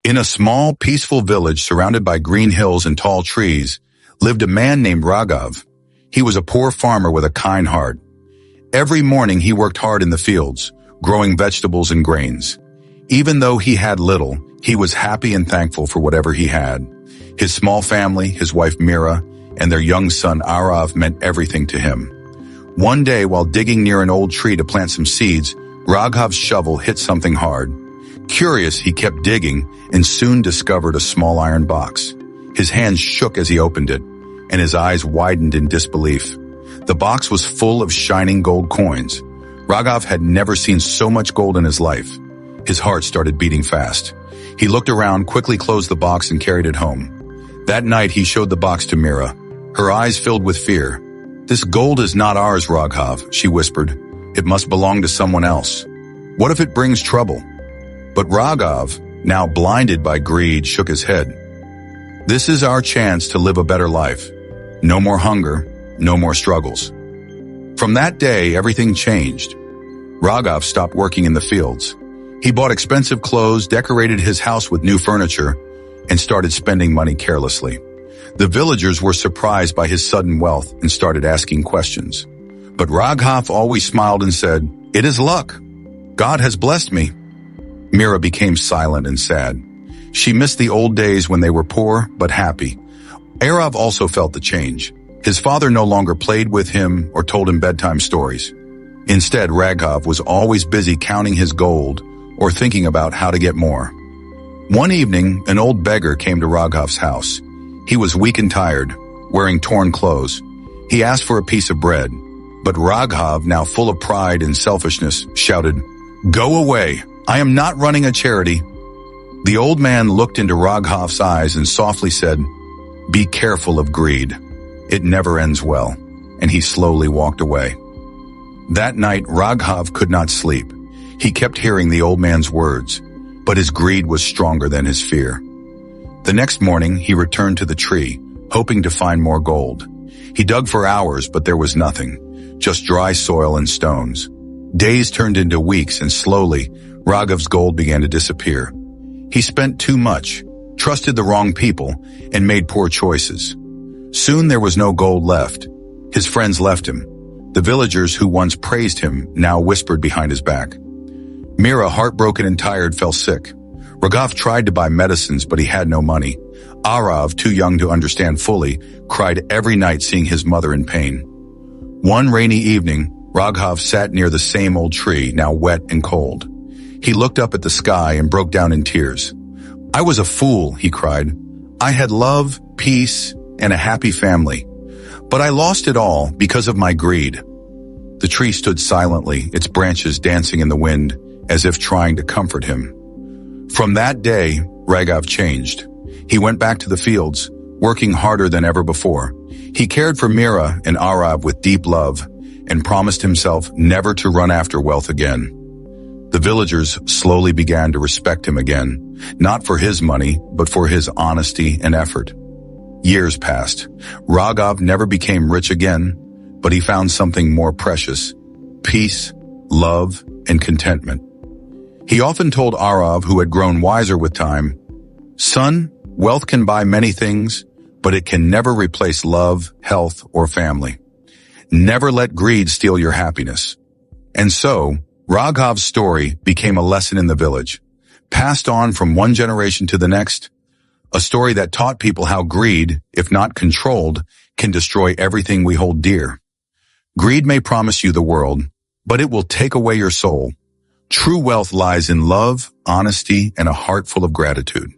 In a small, peaceful village surrounded by green hills and tall trees, lived a man named Ragav. He was a poor farmer with a kind heart. Every morning he worked hard in the fields, growing vegetables and grains. Even though he had little, he was happy and thankful for whatever he had. His small family, his wife Meera, and their young son Arav meant everything to him. One day, while digging near an old tree to plant some seeds, Raghav's shovel hit something hard. Curious, he kept digging and soon discovered a small iron box. His hands shook as he opened it, and his eyes widened in disbelief. The box was full of shining gold coins. Ragav had never seen so much gold in his life. His heart started beating fast. He looked around, quickly closed the box, and carried it home. That night, he showed the box to Meera. Her eyes filled with fear. "This gold is not ours, Raghav," she whispered. "It must belong to someone else. What if it brings trouble?" But Ragav, now blinded by greed, shook his head. "This is our chance to live a better life. No more hunger, no more struggles." From that day, everything changed. Ragav stopped working in the fields. He bought expensive clothes, decorated his house with new furniture, and started spending money carelessly. The villagers were surprised by his sudden wealth and started asking questions. But Raghav always smiled and said, "It is luck. God has blessed me." Meera became silent and sad. She missed the old days when they were poor but happy. Arav also felt the change. His father no longer played with him or told him bedtime stories. Instead, Ragav was always busy counting his gold or thinking about how to get more. One evening, an old beggar came to Raghav's house. He was weak and tired, wearing torn clothes. He asked for a piece of bread, but Raghav, now full of pride and selfishness, shouted, "Go away! I am not running a charity." The old man looked into Raghav's eyes and softly said, "Be careful of greed. It never ends well," and he slowly walked away. That night, Raghav could not sleep. He kept hearing the old man's words, but his greed was stronger than his fear. The next morning, he returned to the tree, hoping to find more gold. He dug for hours, but there was nothing, just dry soil and stones. Days turned into weeks, and slowly, Raghav's gold began to disappear. He spent too much, trusted the wrong people, and made poor choices. Soon there was no gold left. His friends left him. The villagers who once praised him now whispered behind his back. Meera, heartbroken and tired, fell sick. Ragav tried to buy medicines, but he had no money. Arav, too young to understand fully, cried every night seeing his mother in pain. One rainy evening, Raghav sat near the same old tree, now wet and cold. He looked up at the sky and broke down in tears. "I was a fool," he cried. "I had love, peace, and a happy family. But I lost it all because of my greed." The tree stood silently, its branches dancing in the wind, as if trying to comfort him. From that day, Ragav changed. He went back to the fields, working harder than ever before. He cared for Meera and Arav with deep love and promised himself never to run after wealth again. The villagers slowly began to respect him again, not for his money, but for his honesty and effort. Years passed. Ragav never became rich again, but he found something more precious: peace, love, and contentment. He often told Arav, who had grown wiser with time, "Son, wealth can buy many things, but it can never replace love, health, or family. Never let greed steal your happiness." And so, Raghav's story became a lesson in the village, passed on from one generation to the next, a story that taught people how greed, if not controlled, can destroy everything we hold dear. Greed may promise you the world, but it will take away your soul. True wealth lies in love, honesty, and a heart full of gratitude.